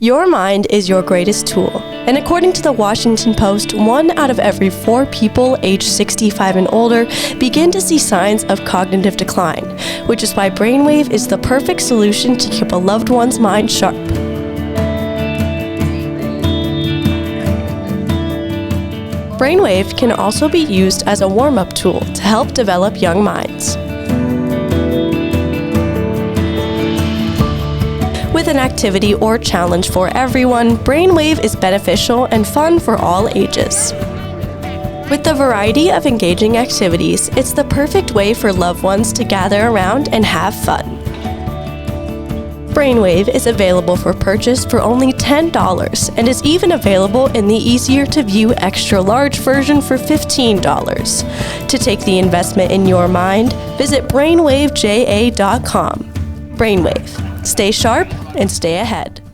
Your mind is your greatest tool, and according to the Washington Post, 1 out of every 4 people aged 65 and older begin to see signs of cognitive decline, which is why Brainwave is the perfect solution to keep a loved one's mind sharp. Brainwave can also be used as a warm-up tool to help develop young minds. With an activity or challenge for everyone, Brainwave is beneficial and fun for all ages. With the variety of engaging activities, it's the perfect way for loved ones to gather around and have fun. Brainwave is available for purchase for only $10 and is even available in the easier-to-view extra-large version for $15. To take the investment in your mind, visit brainwaveja.com. Brainwave. Stay sharp and stay ahead.